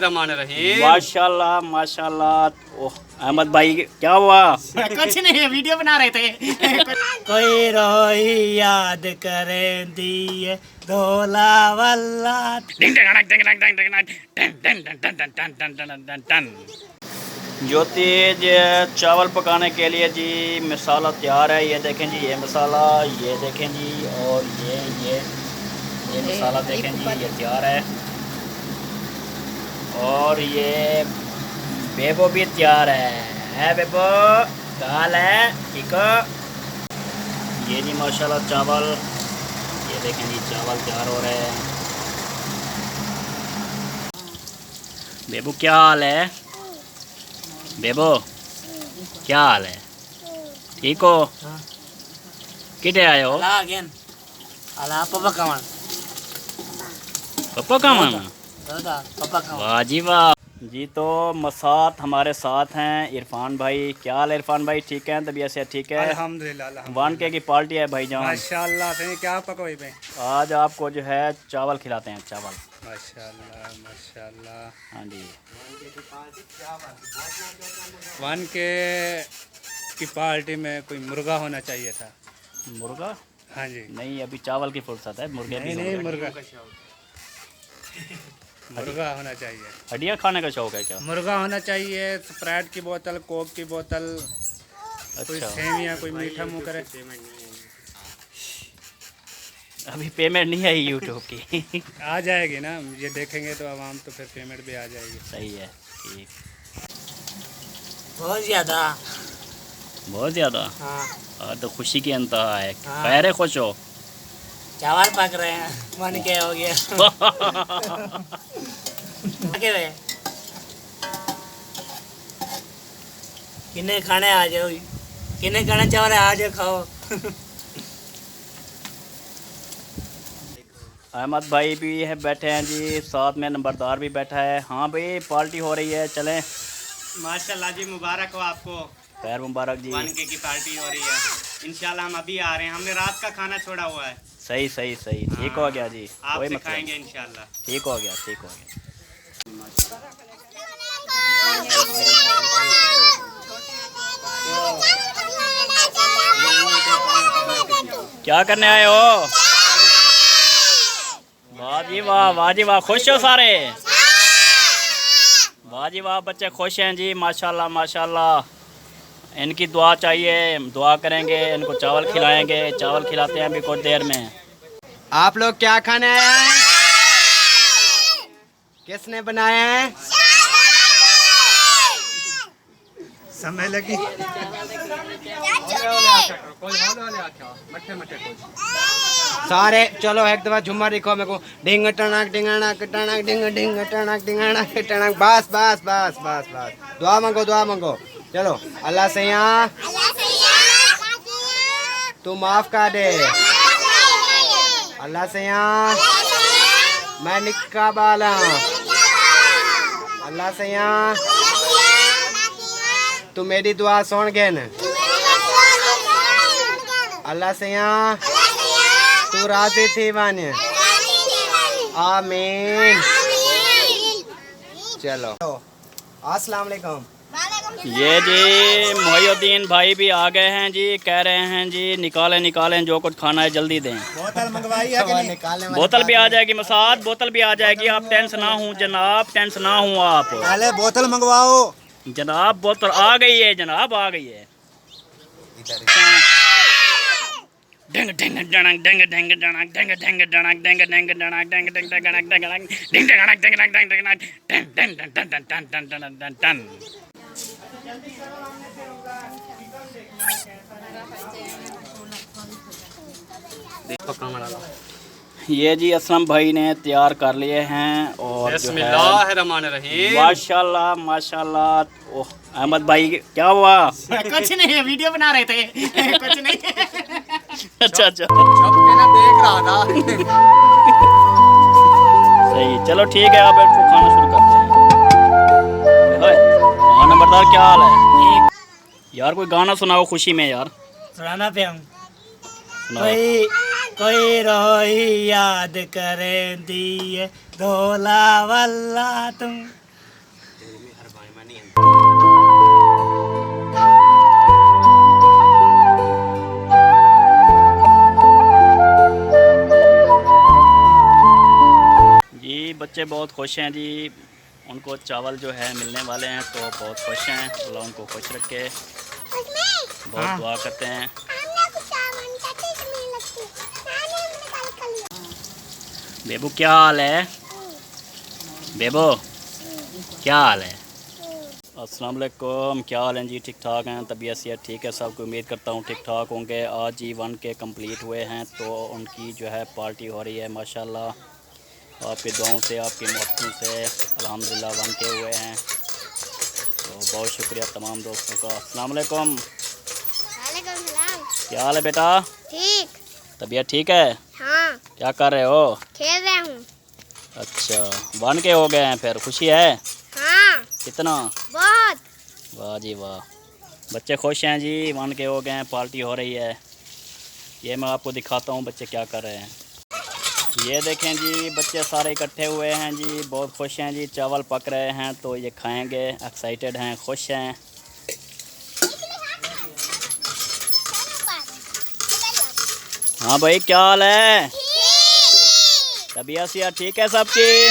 रहमान रहीम। माशाल्लाह माशाल्लाह। ओह अहमद भाई क्या हुआ? कुछ नहीं, वीडियो बना रहे थे। कोई रोई याद करें दिए धोला वल्ला। जो तेज चावल पकाने के लिए जी मसाला तैयार है। ये देखें जी, ये मसाला, ये देखें जी, और ये मसाला देखें जी, ये तैयार है। और ये बेबो भी तैयार है बेबो, काल है ठीक है। ये जी माशाल्लाह चावल, ये देखें जी चावल तैयार हो रहे हैं। बेबो क्या हाल है? बेबो क्या हाल है? ठीक हो? किटे आए हो? पापा कमान पप्पा का मामा? पापा कमान। वाह जी वाह जी। तो मसात हमारे साथ हैं इरफान भाई। क्या हाल है इरफान भाई? ठीक है, तबीयत से ठीक है? अल्हम्दुलिल्लाह। 1K की पार्टी है भाईजान। माशाल्लाह से क्या पकोई पे? आज आपको जो है चावल खिलाते हैं, चावल। माशाल्लाह माशाल्लाह। हाँ जी। 1K की पार्टी में कोई मुर्गा होना चाहिए था। मुर्गा? हाँ जी। नहीं, अभी चावल की फुर्सत है, मुर्गे भी नहीं होंगे। मुर्गा मुर्गा होना चाहिए। हड्डियाँ खाने का शौक है क्या? मुर्गा होना चाहिए, स्प्राइट की बोतल, कोक की बोतल, कोई अच्छा, सेवियाँ, कोई मीठा मुँह करे। अभी पेमेंट नहीं आई यूट्यूब की। आ जाएगी ना, ये देखेंगे तो आवाम, तो फिर पेमेंट भी आ जाएगी। सही है, ठीक। बहुत ज्यादा। बहुत ज़्यादा? हाँ, तो खुशी की अंतहा है। हाँ। खैर है, खुश हो? चावल पक रहे हैं, मन क्या हो गया। पके हुए। किन्ने खाने आ जाओ, किन्ने खाने चावल आ जाओ खाओ। अहमद भाई भी है बैठे हैं जी, साथ में नंबरदार भी बैठा है। हाँ भाई, पार्टी हो रही है, चलें। माशाल्लाह जी, मुबारक हो आपको। खैर मुबारक जी। 1K की पार्टी हो रही है। इंशाल्लाह हम अभी आ रहे हैं, हमने रात का खाना छोड़ा हुआ है। सही सही सही, ठीक हो गया जी, कोई आपसे मतलब खाएंगे नहीं। इंशाल्लाह। ठीक हो गया, ठीक हो गया। क्या करने आए हो? वाह जी वाह, वाह जी वाह, खुश हो सारे? वाह जी वाह, बच्चे खुश हैं जी, माशाल्लाह माशाल्लाह। इनकी दुआ चाहिए, दुआ करेंगे, इनको चावल खिलाएंगे, चावल खिलाते हैं अभी कुछ देर में। आप लोग क्या खाने आए हैं? किसने बनाए हैं? समय लगी। सारे चलो एक दफा झुमर लिखो मेरे को। डिंग टणक डिंगणक टणक डिंग डिंग टणक डिंगणक टणक। बस बस बस बस बस, दुआ मांगो, दुआ मांगो। चलो, अल्लाह से यहाँ तू माफ कर दे। अल्लाह से यहाँ मैं निक्का बाला। अल्लाह से यहाँ तू मेरी दुआ सुन गए न। अल्लाह से यहाँ तू राजी थी बन। आमीन। चलो, अस्सलाम वालेकुम। ये जी मोहिउद्दीन भाई भी आ गए हैं जी, कह रहे हैं जी निकालें निकालें, जो कुछ खाना है जल्दी दें। बोतल मंगवाई है कि नहीं? बोतल भी आ जाएगी मसाद, बोतल भी आ जाएगी, आप टेंशन ना हूँ जनाब, टेंशन ना हूँ आप पहले बोतल मंगवाओ जनाब। बोतल आ गई है जनाब, आ गई है। ढंग ढंग डणक ढंग ढंग डणक ढंग ढंग डणक ढंग ढंग डणक ढंग ढंग डणक ढंग ढंग डणक ढंग ढंग ढंग डणक टन टन टन टन टन टन टन टन टन। ये जी असलम भाई ने तैयार कर लिए हैं और जो है बिस्मिल्लाहिर्रहमानिर्रहीम। माशाल्लाह माशाल्लाह। ओह अहमद भाई क्या हुआ? कुछ नहीं, वीडियो बना रहे थे। कुछ नहीं। अच्छा अच्छा, छप के ना देख रहा था। सही, चलो ठीक है, आप इसको खाना शुरू करते हैं। हाँ नंबरदार, क्या हाल है? यार कोई गाना सुनाओ खुशी में यार। सुनाना पे हम। सुनाओ। कोई रोई याद करें दिए धोला वल्ला तुम। जी बच्चे बहुत खुश हैं जी, उनको चावल जो है मिलने वाले हैं तो बहुत खुश हैं। अल्लाह उनको खुश रखे, बहुत दुआ करते हैं। बेबू क्या हाल है? बेबो क्या हाल है? अस्सलाम वालेकुम, क्या हाल है जी? ठीक ठाक हैं, तबीयत सेहत ठीक है सबको? उम्मीद करता हूँ ठीक ठाक होंगे। आज जी 1 के कंप्लीट हुए हैं तो उनकी जो है पार्टी हो रही है माशाल्लाह। आपकी दुआओं से, आपकी मोहब्बतों से अल्हम्दुलिल्लाह 1 के हुए हैं, तो बहुत शुक्रिया तमाम दोस्तों का। अस्सलाम वालेकुम। वालेकुम सलाम। क्या हाल है बेटा? ठीक। तबीयत ठीक है? हाँ। क्या कर रहे हो? खेल रहा हूँ। अच्छा 1 के हो गए हैं, फिर खुशी है? हाँ। कितना? बहुत। वाह जी वाह, बच्चे खुश हैं जी, 1 के हो गए हैं, पार्टी हो रही है। ये मैं आपको दिखाता हूँ बच्चे क्या कर रहे हैं। ये देखें जी, बच्चे सारे इकट्ठे हुए हैं जी, बहुत खुश हैं जी। चावल पक रहे हैं तो ये खाएंगे, एक्साइटेड हैं, खुश हैं। हाँ भाई क्या हाल है? तबीयत सेहत ठीक है सबकी?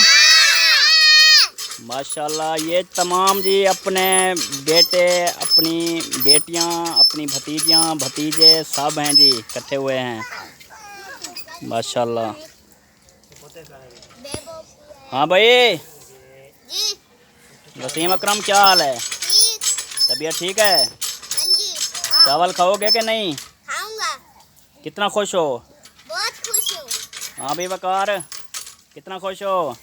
माशाल्लाह। ये तमाम जी अपने बेटे, अपनी बेटियां, अपनी भतीजियां, भतीजे सब हैं जी, इकट्ठे हुए हैं माशाल्लाह। हाँ भाई जी। वसीम अकरम क्या हाल है? ठीक। तबीयत ठीक है? हाँ जी। चावल खाओगे कि नहीं? खाऊंगा। कितना खुश हो? बहुत खुश हूँ। हाँ भाई वकार, कितना खुश हो?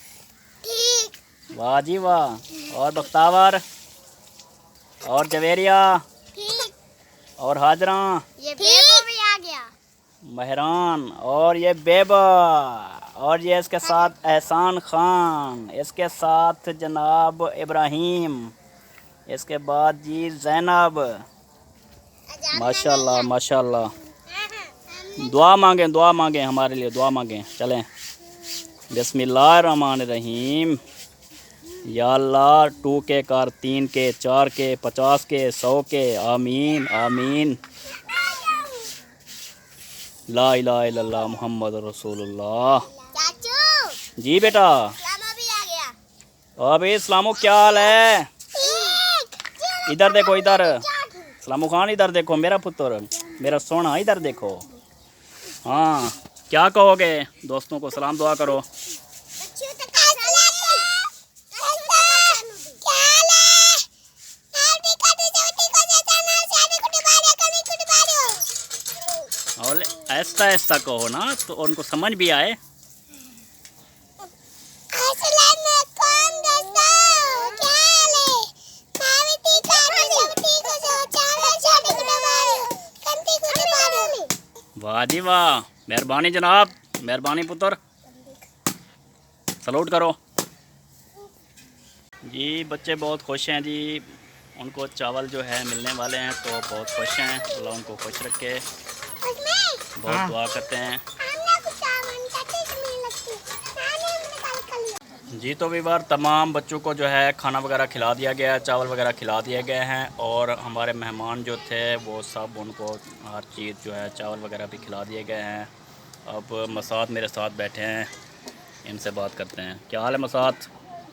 ठीक। वाह जी वाह। और बख्तावर और जवेरिया ठीक। और हाजरा, ये बेबो भी आ गया। महरान और ये बेबा और ये इसके साथ एहसान खान, इसके साथ जनाब इब्राहिम, इसके बाद जी ज़ैनब। माशाल्लाह माशाल्लाह। दुआ मांगे हमारे लिए, दुआ मांगे। चलें बिस्मिल्लाहिर्रहमानिर्रहीम। या अल्लाह 2 के कर, 3 के, 4 के, 50 के, 100 के, आमीन आमीन। ला इलाहा इल्लल्लाह मुहम्मद रसूलुल्लाह। चाचू। जी बेटा। लामा भी आ गया। और भाई इस्लामो क्या हाल है? ठीक। इधर देखो, इधर इस्लामो खान, इधर देखो मेरा पुत्र, मेरा सोना, इधर देखो। हाँ क्या कहोगे? दोस्तों को सलाम दुआ करो। और ऐसा ऐसा कहो ना तो उनको समझ भी आए। वाह जी वाह, मेहरबानी जनाब, मेहरबानी पुत्र, सलूट करो जी। बच्चे बहुत खुश हैं जी, उनको चावल जो है मिलने वाले हैं तो बहुत खुश हैं। अल्लाह उनको खुश रखे, बहुत दुआ करते हैं जी। तो भी बार तमाम बच्चों को जो है खाना वगैरह खिला दिया गया है, चावल वगैरह खिला दिए गए हैं। और हमारे मेहमान जो थे वो सब, उनको हर चीज़ जो है चावल वगैरह भी खिला दिए गए हैं। अब मसाद मेरे साथ बैठे हैं, इनसे बात करते हैं। क्या हाल है मसाद?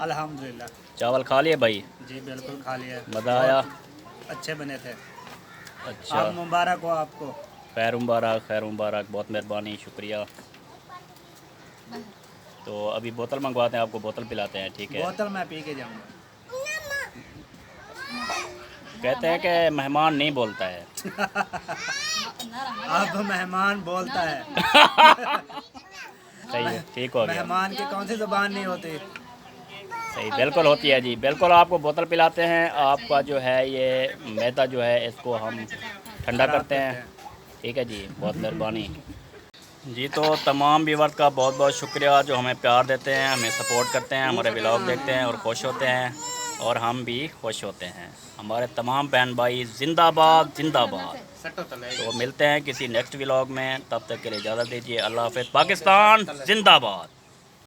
अल्हम्दुलिल्लाह। चावल खा लिए भाई? जी बिल्कुल खा लिया। मज़ा आया? अच्छे बने थे। अच्छा, आप मुबारक हो आपको। खैर मुबारक, खैर मुबारक, बहुत मेहरबानी, शुक्रिया। तो अभी बोतल मंगवाते हैं, आपको बोतल पिलाते हैं, ठीक है? बोतल मैं पी के जाऊँगा। कहते हैं कि मेहमान नहीं बोलता है। अब मेहमान बोलता है। सही है, ठीक हो गया। मेहमान की कौन सी जुबान नहीं होती? सही, बिल्कुल होती है जी, बिल्कुल। आपको बोतल पिलाते हैं। आपका जो है ये मैदा जो है इसको हम ठंडा करते हैं, ठीक है जी, बहुत मेहरबानी जी। तो तमाम व्यूअर्स का बहुत बहुत शुक्रिया जो हमें प्यार देते हैं, हमें सपोर्ट करते हैं, हमारे व्लॉग देखते हैं और खुश होते हैं, और हम भी खुश होते हैं। हमारे तमाम बहन भाई जिंदाबाद जिंदाबाद। तो मिलते हैं किसी नेक्स्ट व्लॉग में, तब तक के लिए इजाज़त दीजिए। अल्लाह हाफ़िज़। पाकिस्तान जिंदाबाद।